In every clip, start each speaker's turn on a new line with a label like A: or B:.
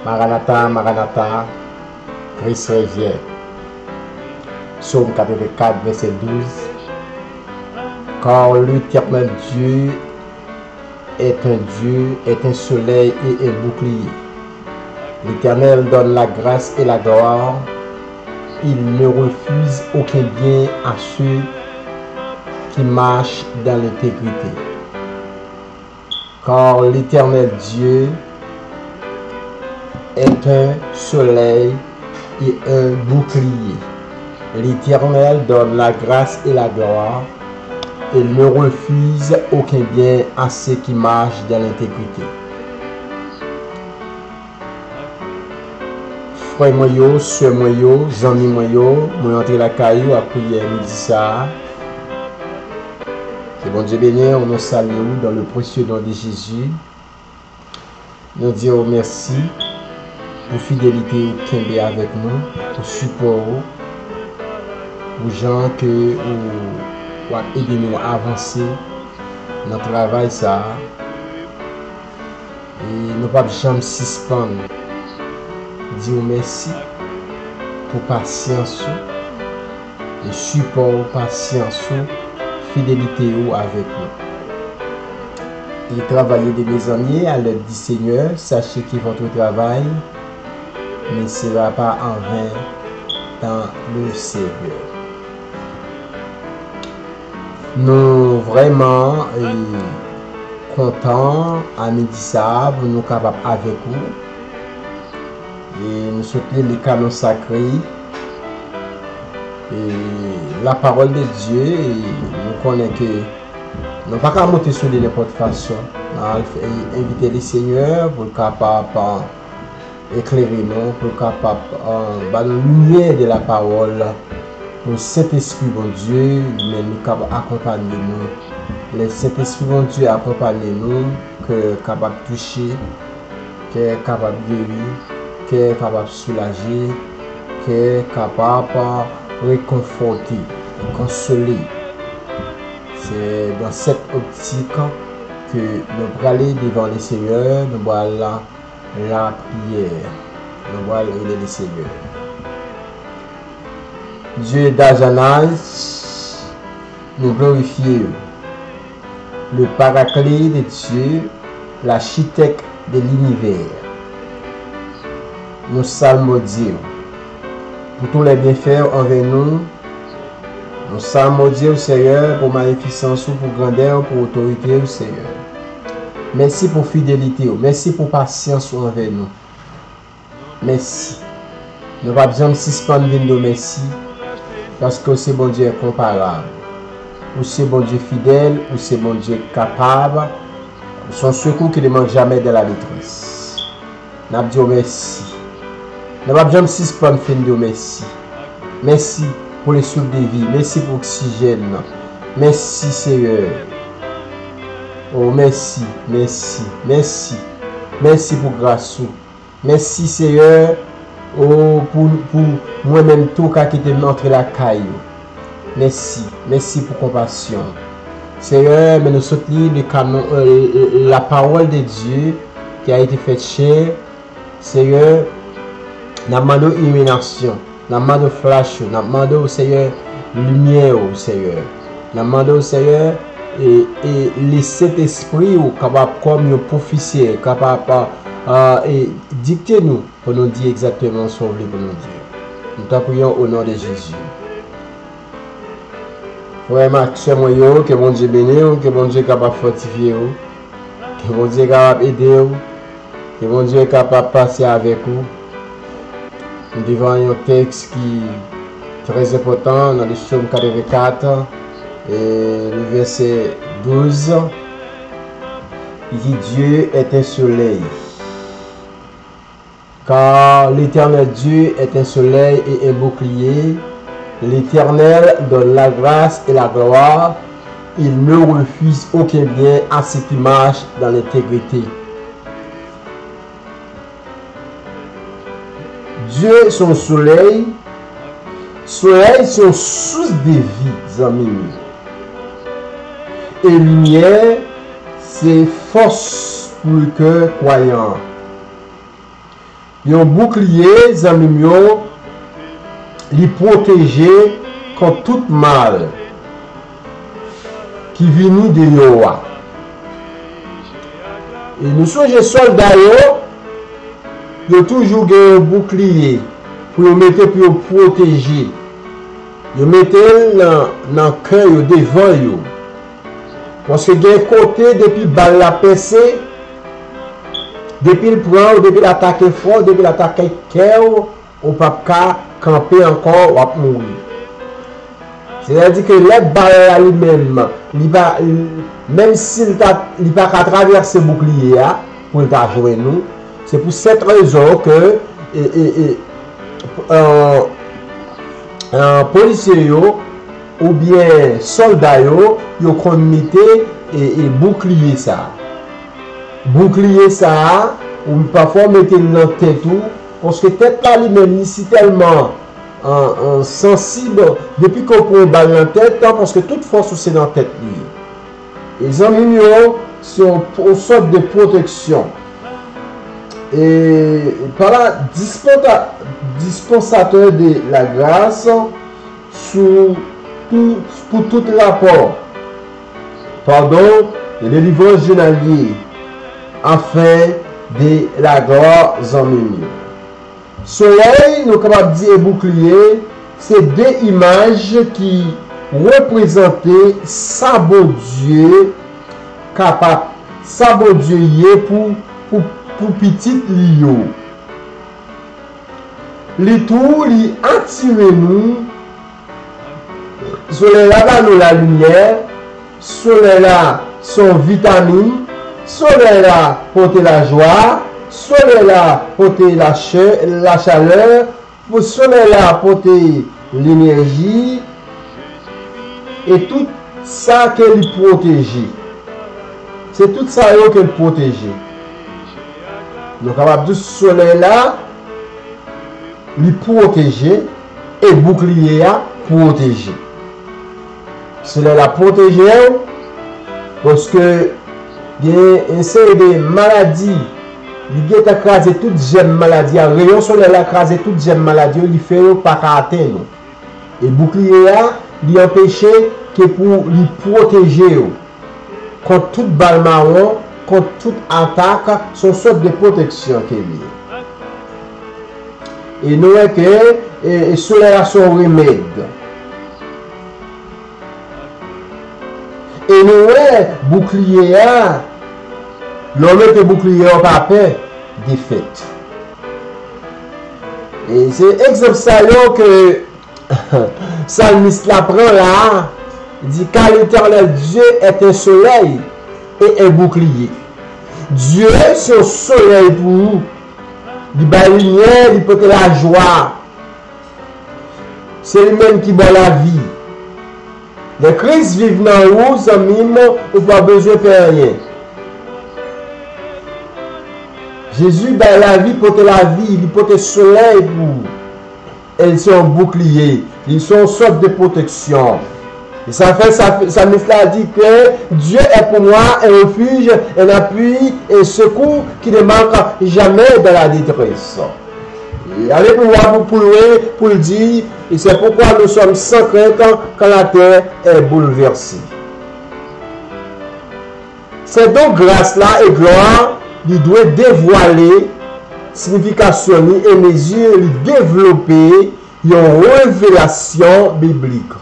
A: Maranatha, Maranatha, Christ revient. Psaume 84, verset 12. Car l'Éternel Dieu est un Dieu, est un soleil et un bouclier. L'Éternel donne la grâce et la gloire. Il ne refuse aucun bien à ceux qui marchent dans l'intégrité. Car l'Éternel Dieu est un soleil et un bouclier. L'Éternel donne la grâce et la gloire. Il ne refuse aucun bien à ceux qui marchent dans l'intégrité. Frère moyo, soeur moyo, zami moyo, moi entre la caillou à prier midi ça. Que bon Dieu béni, on nous salue dans le précieux nom de Jésus. Nous disons merci pour fidélité qui est avec nous, pour support, pour gens que vous aider nous à avancer dans le travail ça. Et nous ne pouvons jamais suspendre. Dis merci pour patience et support, patience, fidélité avec nous. Et travailler de mes amis à l'aide du Seigneur, sachez que votre travail ne sera pas en vain dans le Seigneur. Nous vraiment contents à midi ça, pour nous capables avec vous. Et nous soutenons les canons sacrés et la parole de Dieu. Et nous connaissons que nous ne pouvons pas monter sur de n'importe façon. Nous inviter les seigneurs pour capable éclairer nous, pour capable de lumière de la parole. Le Saint-Esprit, bon Dieu, mais nous capable accompagner nous. Le Saint-Esprit, bon Dieu, accompagne nous, que capable de toucher, que capable de guérir, qui est capable de soulager, qui est capable de réconforter, de consoler. C'est dans cette optique que nous allons aller devant le Seigneur, nous allons la prière, nous allons aller le Seigneur. Dieu d'Ajanas, nous glorifions le paraclet de Dieu, l'architecte de l'univers. Nous salmodions pour tous les bienfaits envers nous. Nous salmodions, Seigneur, pour magnificence, pour grandeur, pour autorité, Seigneur. Merci pour fidélité, merci pour patience envers nous. Merci. Nous ne pouvons pas besoin de suspendre nos merci, parce que c'est bon Dieu incomparable. Ou c'est bon Dieu fidèle, ou c'est bon Dieu capable. Son secours qui ne manque jamais de la détresse. Nous disons merci. Nous ne pouvons jamais suspendre nos merci. Merci pour le souffle de vie. Merci pour l'oxygène. Merci Seigneur. Oh merci, merci, merci. Merci pour grâce. Merci Seigneur. Oh pour moi-même tout cas qui était entre la caille. Merci, merci pour compassion. Seigneur, mais nous soutenons la parole de Dieu qui a été faite chair. Seigneur, nous demandons illumination, nous demandons flash, nous demandons au Seigneur lumière, au Seigneur. Nous demandons au Seigneur et laisser cet esprit capable comme un officier, capable et dicter nous pour nous dire exactement ce qu'on veut pour nous dire. Nous t'appuyons au nom de Jésus. Vraiment, que bon Dieu bénisse, que bon Dieu est capable de fortifier, que bon Dieu est capable d'aider, que bon Dieu est capable de passer avec vous. Nous devons un texte qui est très important dans le psaume 84 et le verset 12. Il dit Dieu est un soleil. Car l'Éternel Dieu est un soleil et un bouclier. L'Éternel donne la grâce et la gloire. Il ne refuse aucun bien à ceux qui marchent dans l'intégrité. Dieu est son soleil. Soleil, c'est une source de vie, amis. Et lumière, c'est force pour le cœur croyant. Un bouclier, zami yo, li protéger contre tout mal qui vient de yo. Et nous sommes soldats yo toujours un bouclier pour mettre pour protéger. Yo mettez dans le cœur devant yo. Parce que d'un côté, depuis balle la percée, depuis le prend, depuis l'attaquer fort, depuis l'attaquer cœur, on ne peut pas camper encore ou mourir. C'est-à-dire que les balles lui-même, même s'il n'a pas traversé le bouclier pour le jouer nous, c'est pour cette raison que policiers ou bien soldats yo kon mette et bouclier ça. Bouclier ça ou parfois mettre dans tête tout parce que tête là lui-même si tellement sensible depuis qu'on prend balle dans tête parce que toute force c'est dans tête lui. Les amis sont une sorte de protection. Et par là dispensateur de la grâce pour tout rapport, pardon, de délivrance journalier, afin de la gloire en milieu. Soleil, nous capables de dire bouclier, c'est deux images qui représentaient sa beau Dieu, capable, sa beau Dieu pour petit Lio. Les tours, ils attirent nous. Soleil là, nous la lumière. Soleil là, son vitamine. Soleil là, porter la joie. Soleil là, porter la chaleur. Soleil là, porter l'énergie. Et tout ça qu'elle protège. C'est tout ça qu'elle protège. Donc, capable de soleil là, lui protéger et bouclier à protéger. Soleil là protéger parce que il y a une série de maladies, il a écrasé toute gemme maladie, rayon soleil là écrasé toute gemme maladie, il fait pas atteindre. Et bouclier à lui empêcher que pour lui protéger contre toute balle marron, contre toute attaque, son sorte de protection qu'il y a. Et nous voyons que le soleil a son remède. Et nous voyons bouclier, l'homme que bouclier n'a pas peur des fêtes. Et c'est exemple ça que Salmiste l'apprend là. Il dit car l'Éternel Dieu est un soleil et un bouclier. Dieu c'est un soleil pour nous. Il bat la lumière, il porte la joie. C'est lui-même qui bat la vie. Les crises vivent dans nous, amis, ou pas besoin de faire rien. Jésus bat la vie, porte la vie, il porte le soleil pour nous. Ils sont un bouclier, ils sont une sorte de protection. Et ça dit que Dieu est pour moi un refuge, un appui et secours qui ne manque jamais dans la détresse. Et allez pour moi pour le dire, et c'est pourquoi nous sommes sans crainte quand la terre est bouleversée. C'est donc grâce-là et gloire, il doit dévoiler signification et mesure, développer une révélation biblique.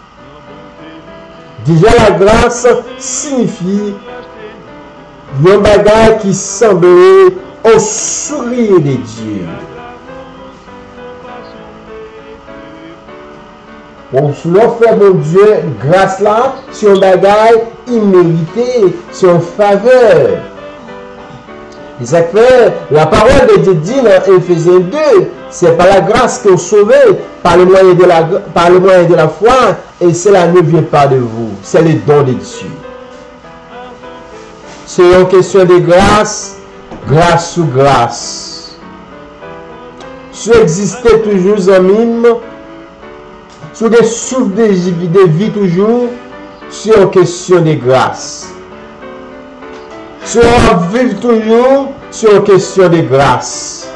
A: Déjà la grâce signifie un bagage qui semblait au sourire de Dieu. Bon, si l'on fait mon Dieu, grâce là, c'est un bagage immérité, c'est une faveur. Et ça fait, la parole de Dieu dit dans Éphésiens 2, c'est par la grâce que vous sauvez, par le moyen de la foi, et cela ne vient pas de vous, c'est le don de Dieu. C'est une question de grâce, grâce sous grâce. Si vous existez toujours en mime, si vous souffrez de vie toujours, c'est une question de grâce. Si on vit toujours, c'est une question de grâce.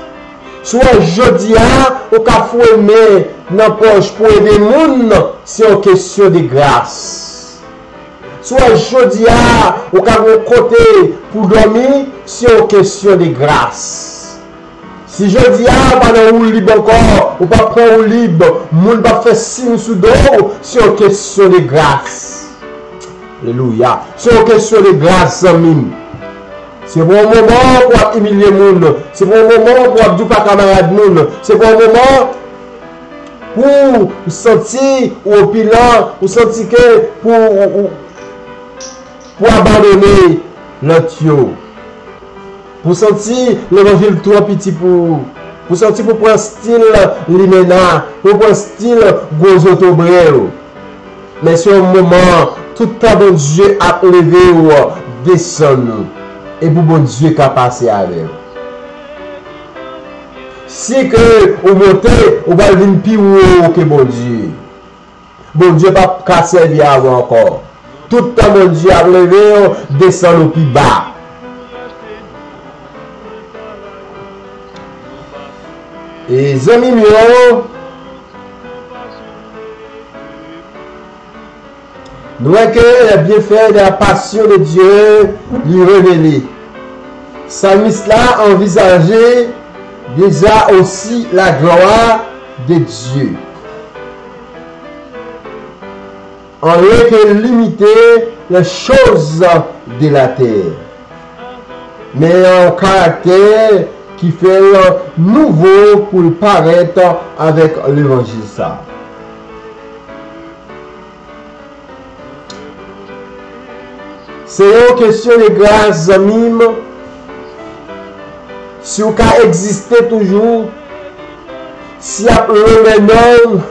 A: Soit jodi ou ka foueme dans poche pour aider moun, c'est une question de grâce. Soit jodi ou ka côté pour dormir, c'est une question de grâce. Si jodi pendant ou libre encore, ou pas prendre ou libre, moun pas faire signe sous dos, c'est une question de grâce. Alléluia. C'est une question de grâce, amis. C'est pour un moment pour humilier le monde. C'est pour un moment pour dire pas camarade monde. C'est pour un moment pour sentir au pilan, pour sentir que pour abandonner l'autre. Pour sentir l'évangile trop petit pour sentir pour prendre style limena, pour prendre style gros autobrel. Mais c'est un moment tout le temps bon Dieu a levé ou descendre. Et pour bon Dieu qui a passé avec vous. Si que vous montez, vous allez venir plus haut que bon Dieu. Bon Dieu pas qu'à servir à vous encore. Tout le temps, bon Dieu a levé, descend au plus bas. Et les amis mieux, nous voyons que les bienfaits de la passion de Dieu lui révélés. Psalmiste là envisageait déjà aussi la gloire de Dieu. En lieu que limiter les choses de la terre. Mais un caractère qui fait nouveau pour paraître avec l'évangile ça. C'est une question de grâce, amis. Si vous pouvez exister toujours, si vous avez un homme,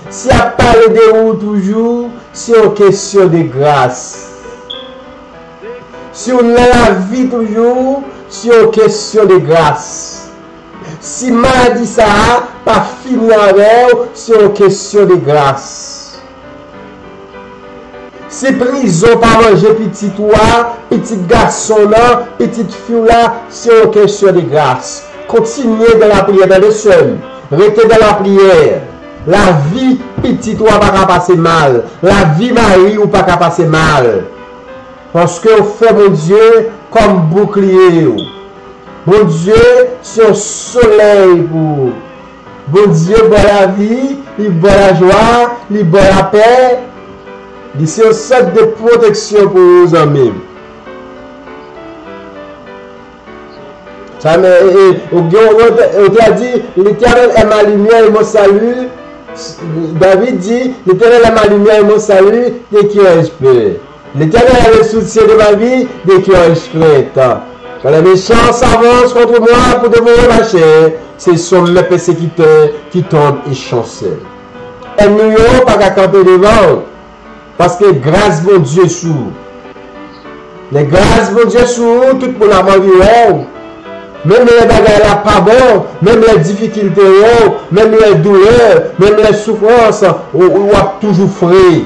A: si vous parlez de vous toujours, c'est une question de grâce. Si vous avez la vie toujours, c'est une question de grâce. Si maladie ça pas fini avec, c'est une question de grâce. Si prison pas manger petit toi, petit garçon là, petite fille là, c'est une question de grâce. Continuez dans la prière dans le seul. Restez dans la prière. La vie petit toi pas passer mal. La vie mari ou pas passer mal. Parce que vous faites mon Dieu comme bouclier. Bon Dieu, c'est un soleil pour. Bon Dieu, bon la vie, il bon la joie, il bon la paix. C'est un set de protection pour vos amis. Ça on a dit, l'Éternel est ma lumière et mon salut. David dit, l'Éternel est ma lumière et mon salut, dès qu'il espère. L'Éternel est le soutien de ma vie, dès qu'il espère. Quand les méchants s'avancent contre moi pour dévorer ma chair, ce sont les persécuteurs qui tombent et chancellent. Et nous n'avons pas qu'à camper devant. Parce que grâce mon Dieu sous. Les grâces mon Dieu sous, tout pour la vie. Même les bagages là pas bon, même les difficultés, même les douleurs, même les souffrances, on a toujours frais.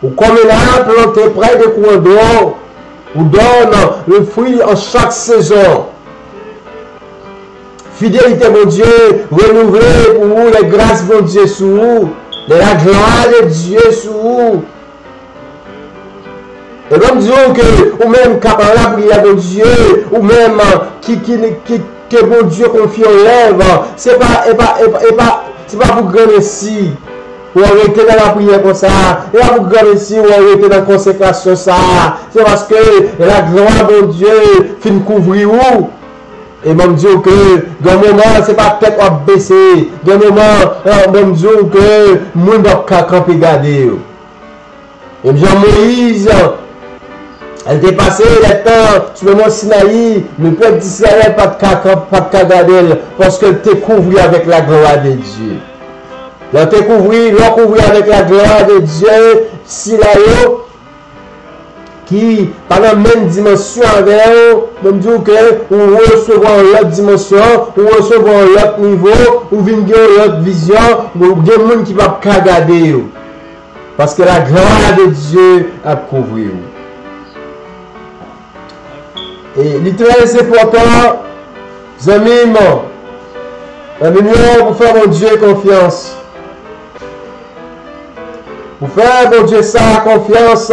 A: Ou comme là, planté près de coins d'eau, ou donne le fruit en chaque saison. Fidélité mon Dieu, renouvelée pour vous, les grâces mon Dieu sous vous. De la gloire de Dieu sur vous. Et comme disons que, ou même capable la prière de Dieu, ou même que mon Dieu confie aux lèvres, c'est pas pour gagner ici, ou arrêter dans la prière comme ça, et pas pour gagner ici, ou arrêter dans la consécration ça, c'est parce que la gloire de Dieu finit couvrir vous. Et même dire que dans le moment, ce n'est pas tête à baisser. Dans le moment, même dire que nous ne pouvons pas camper garder. Et bien Moïse, elle était passée le temps sur le mont Sinaï, le peuple d'Israël pas de garder parce qu'elle était couverte avec la gloire de Dieu. Elle était couverte avec la gloire de Dieu, Sinaï, qui, par la même dimension avec eux, même dire que nous recevons l'autre dimension, nous recevons l'autre niveau, nous venons l'autre vision, nous avons des gens qui ne peuvent pas regarder. Parce que la gloire de Dieu a couvert. Et l'Éternel, c'est pourtant, Amis, la lumière pour faire mon Dieu confiance. Pour faire mon Dieu ça confiance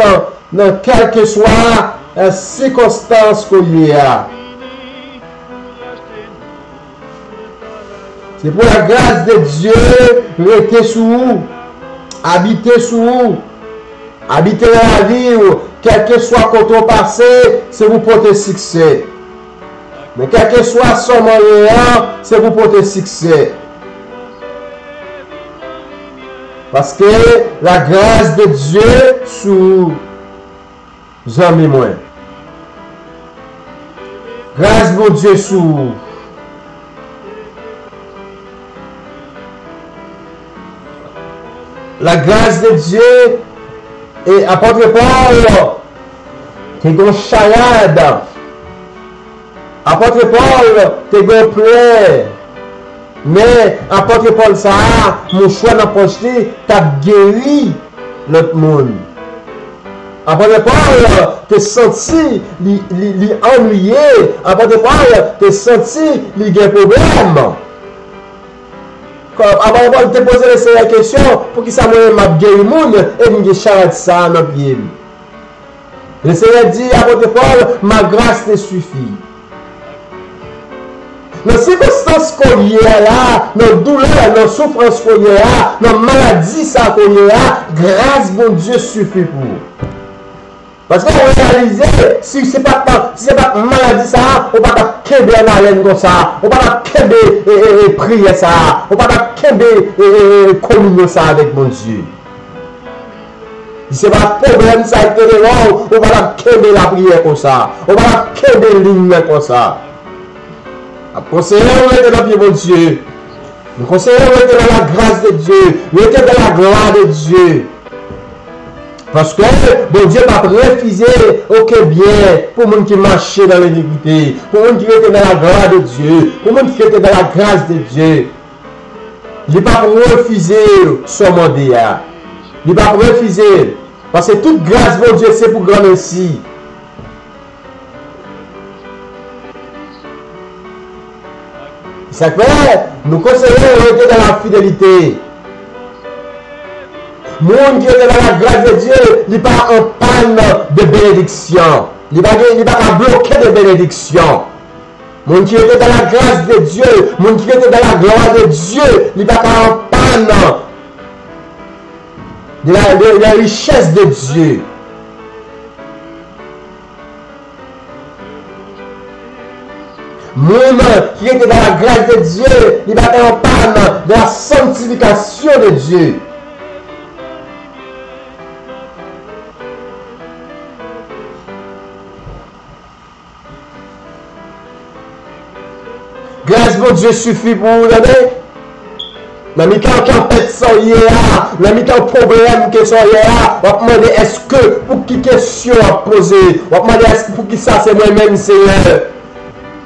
A: dans quelle que soit la circonstance qu'il y a. C'est pour la grâce de Dieu, rester sous vous, habiter sous vous, habiter dans la vie, quel que soit quand on passe, c'est vous porter succès. Mais quel que soit son moyen, c'est vous porter succès. Parce que la grâce de Dieu sous jamais moins. Grâce de Dieu sous. La grâce de Dieu et apôtre Paul qui est une charade. Apôtre Paul qui est une plaie. Mais apôtre Paul ça, mon choix n'a pas acheté, t'as guéri l'autre monde. Apôtre Paul t'es senti li ennuyé. Apôtre Paul t'es senti li gen problème. Apôtre Paul te posé la question pour qui ça m'a guéri le monde et il charade ça dans la vie. Le Seigneur dit apôtre Paul, ma grâce te suffit. Dans les circonstances qu'on y a là, dans la douleur, dans la souffrance qu'on y a là, dans la maladie ça qu'on y a là, grâce mon Dieu suffit pour vous. Parce qu'on réalise, si ce n'est pas maladie ça, on ne va pas kembe en haleine comme ça, on ne va pas kembe prier ça, on ne va pas kembe communion ça avec mon Dieu. Si ce n'est pas problème ça, on ne va pas kembe la prière comme ça, on ne va pas kembe ligne comme ça. Conseiller, on était dans mon Dieu. Le conseiller, on était dans la grâce de Dieu. On était dans la gloire de Dieu. Parce que bon Dieu m'a refusé aucun bien pour les gens qui marchaient dans l'iniquité, pour les gens qui étaient dans la gloire de Dieu, pour les gens qui étaient dans la grâce de Dieu. Il n'est pas refusé son mandat. Il n'est pas refusé. Parce que toute grâce, mon Dieu, c'est pour grand merci. Ça fait, nous conseillons d'être dans la fidélité. Le monde qui est dans la grâce de Dieu, il n'est pas en panne de bénédiction. Il n'est pas bloqué de bénédiction. Le monde qui est dans la grâce de Dieu, le monde qui est dans la gloire de Dieu, il n'est pas en panne de la richesse de Dieu. Monde qui était dans la grâce de Dieu, il va être en panne de la sanctification de Dieu. Grâce pour Dieu suffit pour vous donner. Dans les cas qui ont fait ça hier, dans les cas problème que ça hier, on va demander est-ce que pour qui question à poser, on va demander est-ce que pour qui ça c'est moi-même Seigneur.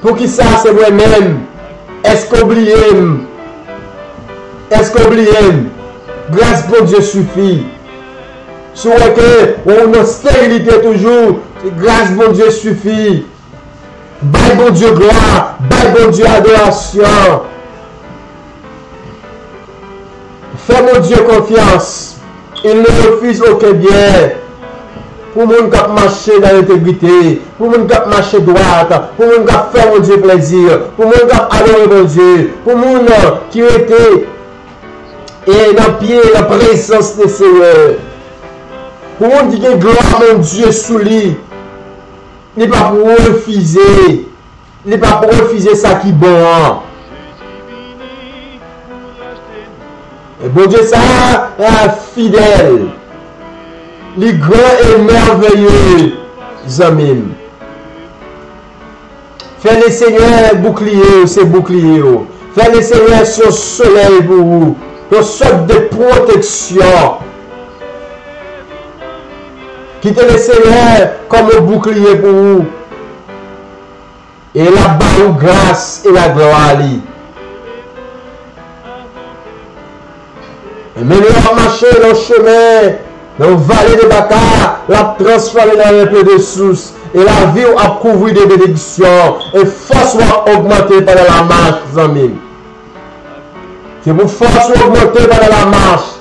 A: Pour qui ça c'est moi-même? Est-ce qu'oublier? Est-ce qu'oublier? Grâce pour Dieu suffit. Si on a stérilité toujours, grâce pour Dieu suffit. Bye bon Dieu gloire, bye bon Dieu adoration. Fais mon Dieu confiance. Il ne refuse aucun bien. Pour les gens qui marchent dans l'intégrité, pour les gens qui marchent droite, pour les gens qui font mon Dieu plaisir, pour les gens qui adorent mon Dieu, pour les gens qui étaient dans pied la présence du Seigneur, pour les gens qui ont gloire mon Dieu sous lui, il n'est pas pour refuser, il n'est pas pour refuser ça qui est bon. Et bon Dieu, ça est fidèle. Les grands et merveilleux amis. Fais le Seigneur bouclier, c'est bouclier. Fais le Seigneur son soleil pour vous. Une sorte de protection. Quittez le Seigneur comme un bouclier pour vous. Et là-bas, grâce et la gloire. Et maintenant, on va marcher dans le chemin. Dans la vallée de Baca, la transformer dans un peu de source. et la vie a couvert des bénédictions, et force va augmenter pendant la marche, amis. C'est pour force augmenter pendant la marche,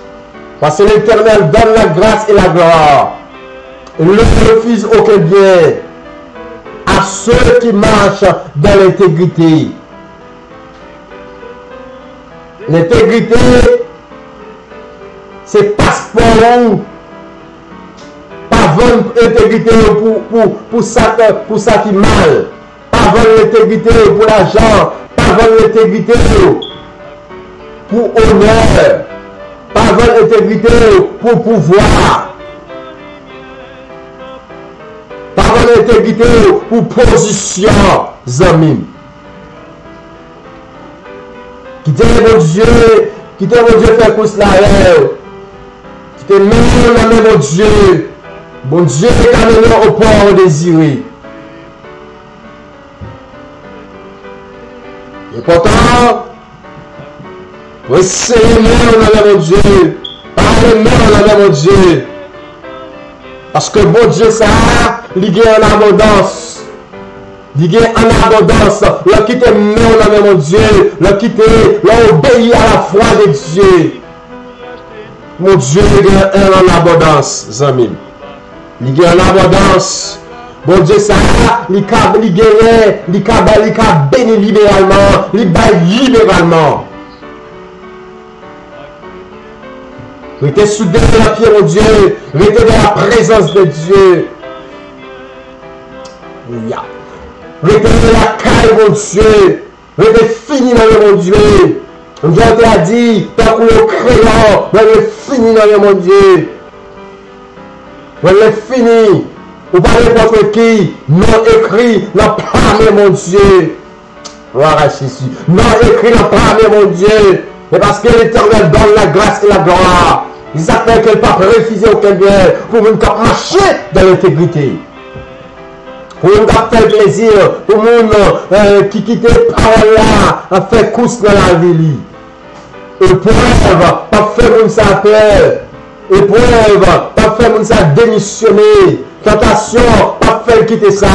A: parce que l'Éternel donne la grâce et la gloire. Il ne refuse aucun bien à ceux qui marchent dans l'intégrité. L'intégrité, c'est passeport. Pas vendre l'intégrité pour ça qui est mal. Pas vendre l'intégrité pour l'argent. Pas vendre l'intégrité pour honneur. Pas vendre l'intégrité pour pouvoir. Pas vendre l'intégrité pour position, amis. Quittez mon Dieu faire course la rêve. Quittez mon Dieu. Bon Dieu est amené au port désiré. Et pourtant, pour essayer mon Dieu. Parlez-moi mon Dieu. Parce que bon Dieu, ça, il est en abondance. Il est en abondance. Le quitter mon Dieu. Le quitter, l'obéir à la foi de Dieu. Mon Dieu, il est en abondance, amis. Il est en abondance. Bon Dieu, ça, il a béni libéralement. Il baille libéralement. Restez soudés dans la pied, mon Dieu. Restez dans la présence de Dieu. Yeah. Restez dans la caille, mon Dieu. Restez fini dans le mon Dieu. Mon Dieu t'a dit, tant que le crayon, restez fini dans le mon Dieu. Restez fini. Ou pas n'importe qui, non écrit, non parlé, mon Dieu. Gloire à Jésus. Non écrit, non parlé, mon Dieu. Mais parce que l'Éternel donne la grâce et la gloire. Ils savent que le pape refusait aucun bien pour nous marcher dans l'intégrité. Pour nous faire plaisir, pour nous qui quitte parole là, à faire course dans la vie. Épreuve, pas faire nous ça peur. Épreuve, pas faire nous ça démissionner. Tentation, pas faire quitter ça.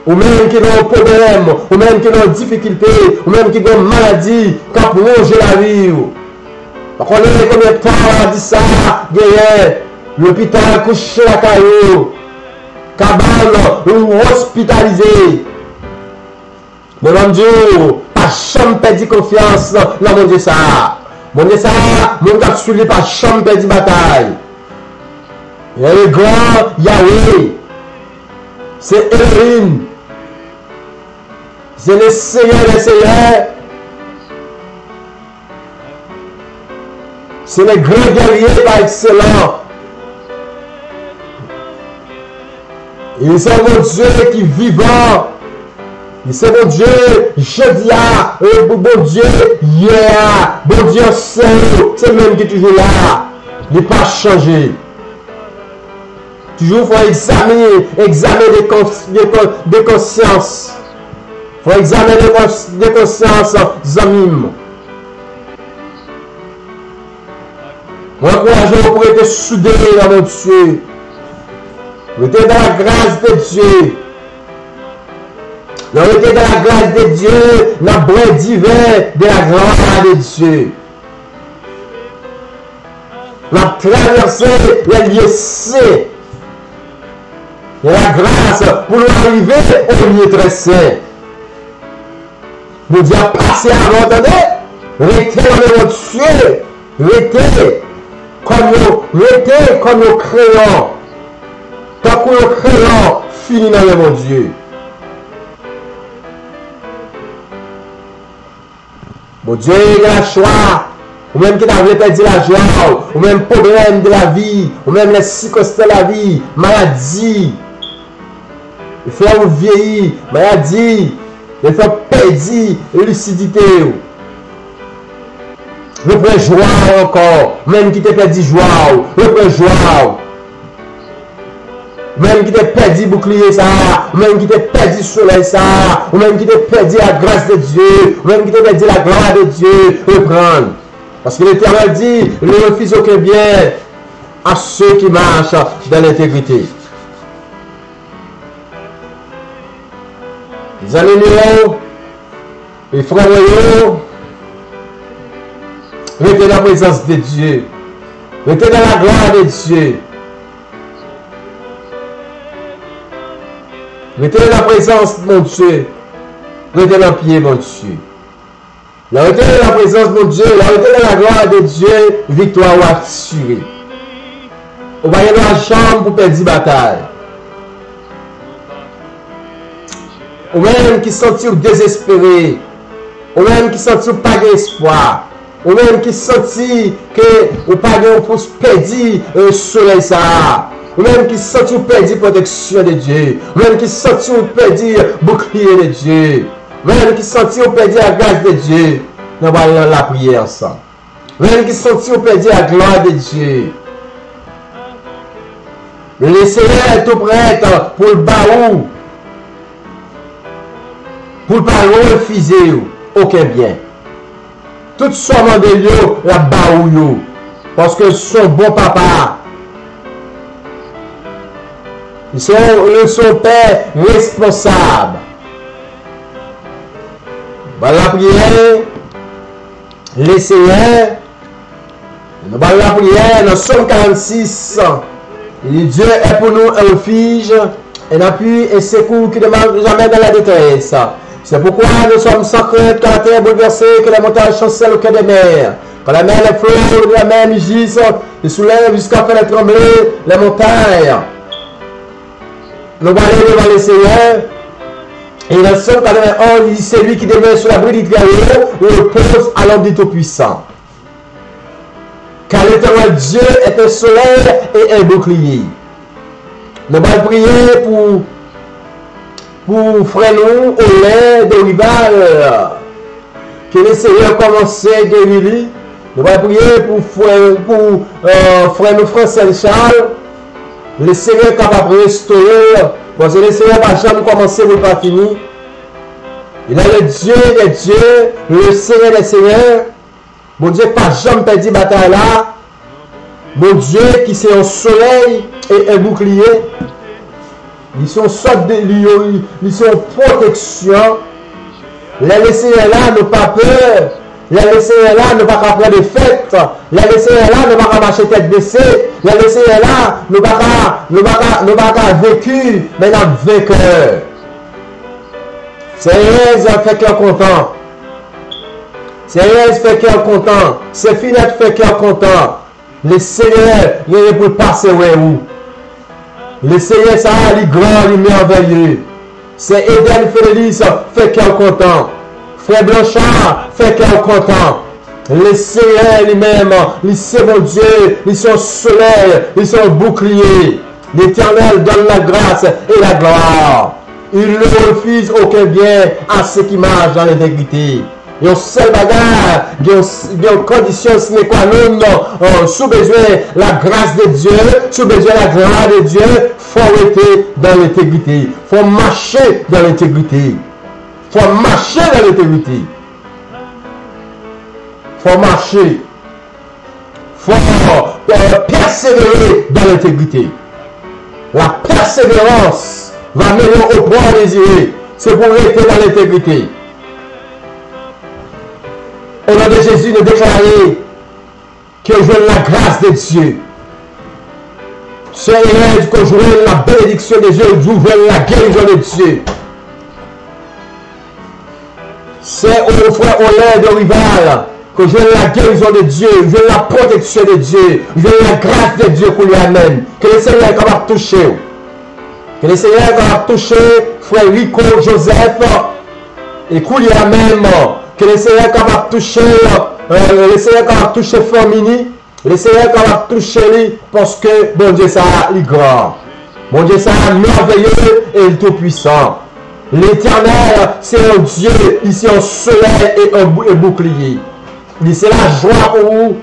A: Ou même qui ont un problème, ou même qui ont une difficulté, ou même qui ont une maladie, qui ont plongé la vie. Parce qu'on est combien de temps on a dit ça, guerrier, l'hôpital couché la caillou, cabane, ou hospitalisé. Mais mon Dieu, pas jamais perdu confiance dans mon Dieu ça. Mon Dieu ça, mon gars suivi pas jamais perdu bataille. Il y a le grand Yahweh, c'est Elohim. C'est le Seigneur des Seigneurs. C'est le grand guerrier par excellence. Et c'est mon Dieu qui est vivant. Et c'est mon Dieu, jeudi, bon Dieu, hier, bon Dieu, c'est le même qui est toujours là. Il n'est pas changé. Toujours, il faut examiner des consciences. Il faut examiner des consciences, amis. Moi, encourage pour être soudé dans mon Dieu. Restez dans la grâce de Dieu. Restez dans la grâce de Dieu, dans le bras divin de la gloire de Dieu. La traversée, les lieux saints. Et la grâce pour nous arriver au lieu très saint. Nous Dieu a passé avant, attendez. Restez dans le Dieu. Restez comme nos crayons. Tant que nos crayons finissent dans le mon Dieu. Mon Dieu, il a le choix. Ou même qui t'avait perdu la joie. Ou même problème de la vie. Ou même les circonstances de la vie. Maladie. Il faut vieillir. Maladie. Il faut perdre lucidité. Le prend joie encore. Même qui t'a perdu joie. Le prend joie. Même qui t'a perdu bouclier ça. Même qui t'a perdu soleil ça. Ou même qui t'a perdu la grâce de Dieu. Ou même qui t'a perdu la gloire de Dieu. Reprendre. Parce que l'Éternel dit, ne refuse aucun bien à ceux qui marchent dans l'intégrité. Les amis, les frères, restez dans la présence de Dieu. Restez dans la gloire de Dieu. Restez dans la présence de mon Dieu. Restez dans le pied, mon Dieu. Restez dans la présence de mon Dieu. Restez dans la gloire de Dieu. Victoire ou assurée. On va y aller dans la chambre pour perdre la bataille. Ou même qui sentit désespéré. Ou même qui sentit pas d'espoir. Ou même qui sentit que ou pas de pour perdre le soleil ça. Ou même qui sentit perdre protection de Dieu. Ou même qui sentit perdre bouclier de Dieu. Ou même qui sentit perdre la grâce de Dieu. Nous allons la prière ensemble. Ou même qui sentit perdre la gloire de Dieu. Le Seigneur est tout prêt pour le baou. Pour ne pas refuser aucun bien. Tout somme de lui, la baou. Parce que son bon papa, son père responsable. Voilà la prière. Le Seigneur. Nous allons la prière dans Somme 46. Il dit Dieu est pour nous un refuge, un appui et secours qui ne demande jamais dans la détresse. C'est pourquoi nous sommes sans crainte quand la terre est bouleversée, que la montagne chancelle au cœur des mers. Quand la mer les flots, la mer mugisse, et soulève jusqu'à faire les trembler les montagnes. Nous allons aller devant le Seigneur. Et dans Somme 41, il dit c'est lui qui demeure sur l'abri du Très-Haut, où il repose à l'ombre du Tout-Puissant. Car l'éternel Dieu est un soleil et un bouclier. Nous allons prier pour frère nous au lait de rival. Que le Seigneur commence à guérir. Nous allons prier pour frère nous François Charles. Le Seigneur est capable de restaurer. Parce que le Seigneur va jamais commencer pour ne pas finir. Il est le Dieu des dieux, le Seigneur des seigneurs. Mon Dieu, pas jamais perdu bataille là. Mon Dieu, qui c'est un soleil et un bouclier. Ils sont sorte de lui, ils sont protection. Les Seigneur là n'ont pas peur. Les Seigneur là n'ont pas prendre des fêtes. Les Seigneur là n'ont pas marcher tête baissée. Les Seigneur là n'ont pas vécu, mais n'ont vainqueur. Seigneur fait cœur content. Seigneur fait cœur content. C'est Finette fait cœur content. Le Seigneur, il est pour passer où? Le Seigneur, ça a les grand, les merveilleux. C'est Eden Félix fait cœur content. Frère Blanchard fait cœur content. Le Seigneur lui-même, il c'est mon Dieu, il son soleil, il son bouclier. L'Éternel donne la grâce et la gloire. Il ne refuse aucun bien à ceux qui marchent dans l'intégrité. Il y a un seul bagarre, il y a une condition sine qua non, sous besoin la grâce de Dieu, sous besoin la gloire de Dieu, il faut être dans l'intégrité. Il faut marcher dans l'intégrité. Il faut marcher dans l'intégrité. Il faut marcher. Il faut persévérer dans l'intégrité. La persévérance va mener au point désiré. C'est pour rester dans l'intégrité. Au nom de Jésus, nous déclarons que je veux la grâce de Dieu. Seigneur, que je veux la bénédiction de Dieu, je veux la guérison de Dieu. C'est au frère au lait de rival que je veux la guérison de Dieu, je veux la protection de Dieu, je veux la grâce de Dieu pour lui amène. Que le Seigneur est capable de toucher. Que le Seigneur est capable de toucher frère Rico Joseph et qu'on lui amène. Que le Seigneur est capable de toucher, le Seigneur est capable de toucher Formini, le Seigneur est capable de toucher lui, parce que bon Dieu ça est grand. Mon Dieu ça est merveilleux et tout-puissant. L'Éternel, c'est un Dieu, ici un soleil et un bouclier. C'est la joie pour vous.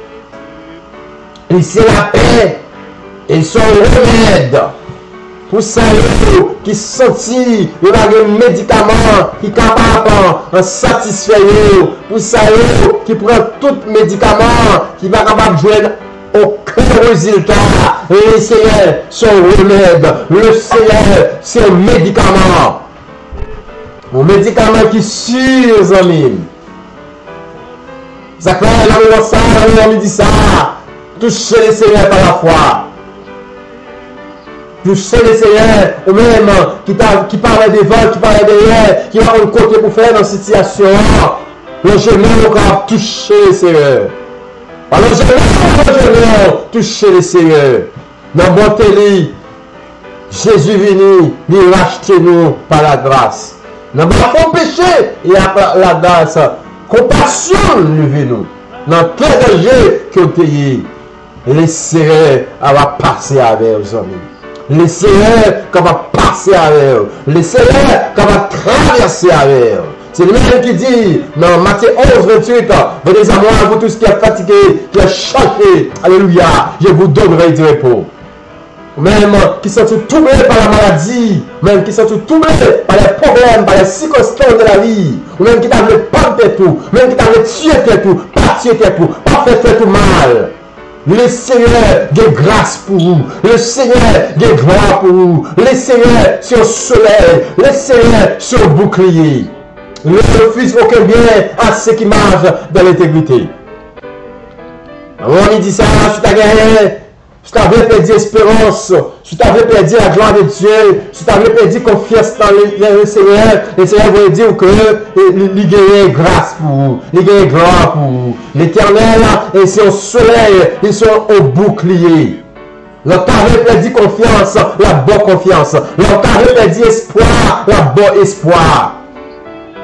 A: C'est la paix et son remède. Pour ça, qui sentit un médicament qui est capable de satisfaire. Pour ça, qui prend tout médicament qui va capable de jouer aucun résultat. Le Seigneur, son remède. Le Seigneur, c'est un médicament. Un médicament qui sûr, les amis. Ça fait l'amour ça, l'amour dit ça. Touchez le Seigneur par la foi. Touchez le Seigneur, ou même qui parlait devant, qui parlait derrière, qui va un côté pour faire dans cette situation. Le genou, on va toucher le Seigneur. Alors, le genou, toucher le Seigneur. Dans le bon télé, Jésus venu, il racheter nous par la grâce. Dans le péché, il y a la grâce. Compassion, lui venu. Dans quel danger que tu es, le Seigneur va passer avec vous, amis. Le Seigneur va passer avec eux. Le Seigneur va traverser avec eux. C'est le même qui dit dans Matthieu 11, 28, venez à moi, vous tous qui êtes fatigués, qui êtes choqués, alléluia, je vous donnerai du repos. Même qui sont troublés par la maladie, même qui sont troublés par les problèmes, par les circonstances de la vie, ou même qui t'avaient pas fait tout, même qui t'avaient tué tout, pas tué tout, pas fait tout mal. Le Seigneur de grâce pour vous. Le Seigneur de gloire pour vous. Le Seigneur sur le soleil. Le Seigneur sur le bouclier. Ne refuse aucun bien à ceux qui marchent dans l'intégrité. On dit ça, je t'avais perdu l'espérance, je t'avais perdu la gloire de Dieu, je t'avais perdu confiance dans le Seigneur. Le Seigneur veut dire que il gagne grâce pour vous, il gagne gloire pour vous. L'Éternel est sur le soleil, ils sont au bouclier. L'on t'avait perdu confiance, la bonne confiance. L'on t'avait perdu espoir, la bonne espoir.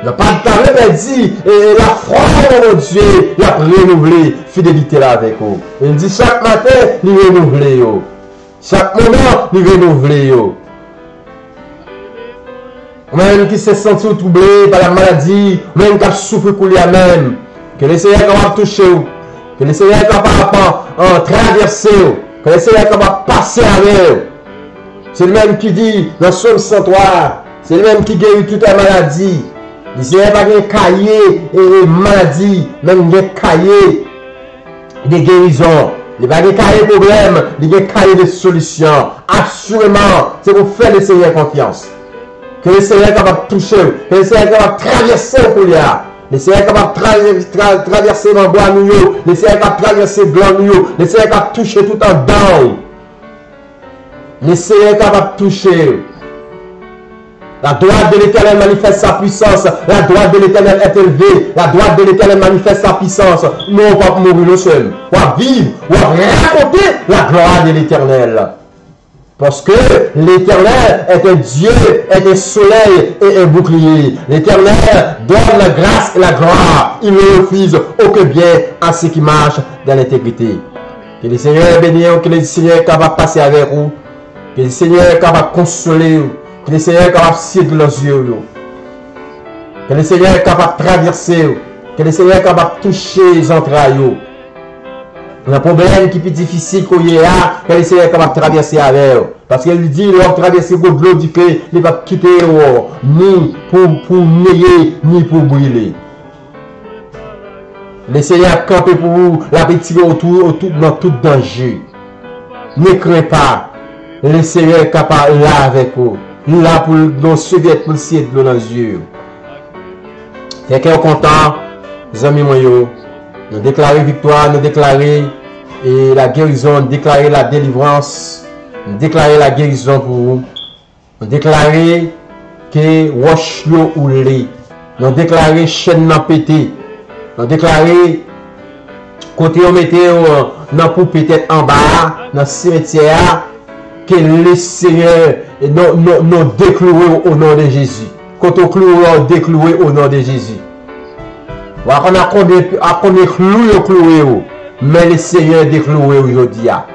A: Le Père t'avait perdu la foi de mon Dieu, il a renouvelé fidélité là avec vous. Il dit chaque matin, il renouvelle. Chaque moment, il renouvelle. Même qui s'est senti troublé par la maladie, même qui a souffert pour lui-même, que le Seigneur va toucher, que le Seigneur va traverser, que le Seigneur va passer avec vous. C'est le même qui dit dans Psaume 103, c'est le même qui guérit toute la maladie. Il n'y a pas de cahier et maladie, même des cahiers de guérison. Il n'y a pas de cahier de problème, il y a des cahiers de solutions. Assurément, c'est pour faire le Seigneur confiance. Que le Seigneur est capable de toucher, que le Seigneur est capable de traverser le couloir. Le Seigneur est capable de traverser dans le bois nous, le Seigneur est capable de traverser le blanc nous, le Seigneur est capable de toucher tout en dedans. Le Seigneur est capable de toucher. La droite de l'Éternel manifeste sa puissance. La droite de l'Éternel est élevée. La droite de l'Éternel manifeste sa puissance. Nous, on va mourir nous seuls. On va vivre, on va raconter la gloire de l'Éternel. Parce que l'Éternel est un Dieu, est un soleil et un bouclier. L'Éternel donne la grâce et la gloire. Il ne refuse aucun bien à ceux qui marchent dans l'intégrité. Que le Seigneur bénisse, que le Seigneur est capable de passer avec vous. Que le Seigneur est capable de consoler vous. Que le Seigneur est capable de cirer leurs yeux. Que le Seigneur est capable de traverser. Que le Seigneur est capable de toucher les entrailles. Un problème qui est plus difficile qu'il y a, que le Seigneur est capable de traverser avec eux. Parce qu'il dit, il va traverser de l'eau du feu, il va quitter ni pour nayer, ni pour brûler. Le Seigneur a campé pour vous, la petite autour dans tout danger. Ne crains pas. Le Seigneur est capable là avec vous. Là pour nos soviets, pour le ciel de nos yeux. Quelqu'un est content, les amis moyens, nous déclarer victoire, nous déclarer la guérison, nous déclarer la délivrance, nous déclarer la guérison pour vous, nous déclarer que roche l'eau ou lait, nous déclarer chaîne n'a pété, nous déclarer côté on mettait dans pour peut-être en bas, dans le cimetière, que le Seigneur nous décloué au nom de Jésus. Quand on cloué, on décloué au nom de Jésus. On a cloué, mais le Seigneur décloué aujourd'hui. À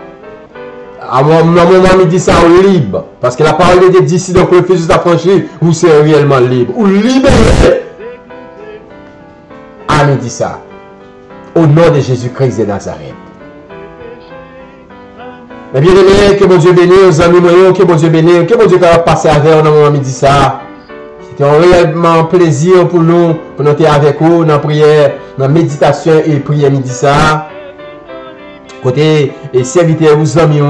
A: un moment, il dit ça au libre. Parce que la parole de Dieu ici, donc le fils affranchi, vous serez réellement libre. Ou libéré. Ah, il dit ça. Au nom de Jésus-Christ de Nazareth. Mais bien aimé, que mon Dieu bénisse, aux amis moyens, que mon Dieu bénisse, que mon Dieu va passer avec nous, moment dit ça. C'était un réellement plaisir pour nous être avec vous dans la prière, dans la méditation et prière midi ça. Côté et serviteur, vous amis,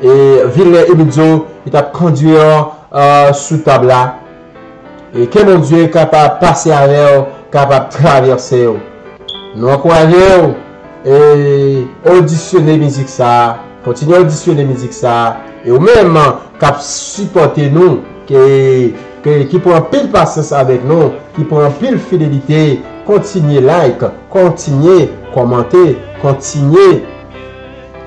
A: et Ville Emidio, il t'a conduit sous table là. Et que mon Dieu est capable de passer avec eux, capable de traverser eux. Nous encourageons et auditionner musique ça, continuer à auditionner musique ça, et au même cap supporter nous, qui prend pile patience avec nous, qui prend pile fidélité, continuer like, continuer commenter, continuer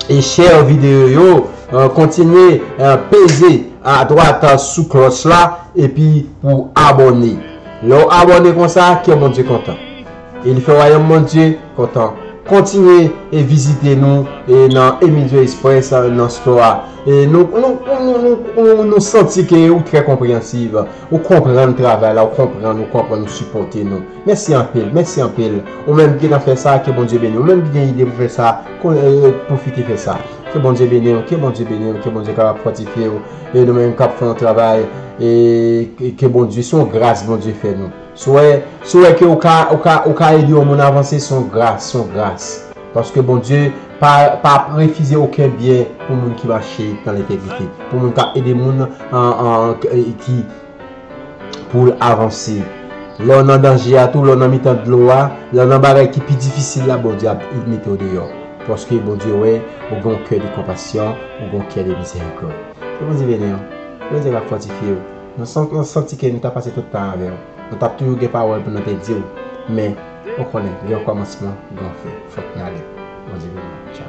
A: et share vidéo, continuer peser à droite sous cloche là, et puis pour abonner. Là, abonner comme ça, que mon Dieu content. Il fait royaume mon Dieu content. Continuez et visitez nous et dans Emilio Express dans store. Et nous sentons que vous très compréhensive. Vous comprenez le travail là, vous comprenez, nous supporter nous. Merci en pile, merci en pile. Ou même qui a fait ça, que bon Dieu bénisse. Ou même qui a une idée pour faire ça, profitez de faire ça. Que bon Dieu bénisse, que bon Dieu bénisse, que bon Dieu capable fortifier et nous même capable faire un travail et que bon Dieu son grâce bon Dieu fait nous. Soit que au cas aider mon avancer son grâce parce que bon Dieu pas refuser aucun bien pour monde qui marche dans l'intégrité, pour monde qui aider monde qui pour avancer. Là on en danger à tout, là on en mitant de l'eau, là on en bagaille qui plus difficile là bon Dieu il met au dehors parce que bon Dieu ouais, au bon cœur de compassion, au bon cœur de miséricorde. Bon Dieu béni, bon Dieu va fortifier. Nous senti que nous avons passé tout le temps avec vous. Nous avons toujours des paroles pour nous dire, mais on connaît le commencement, grand fait. Il faut qu'on y aille. On dit, ciao.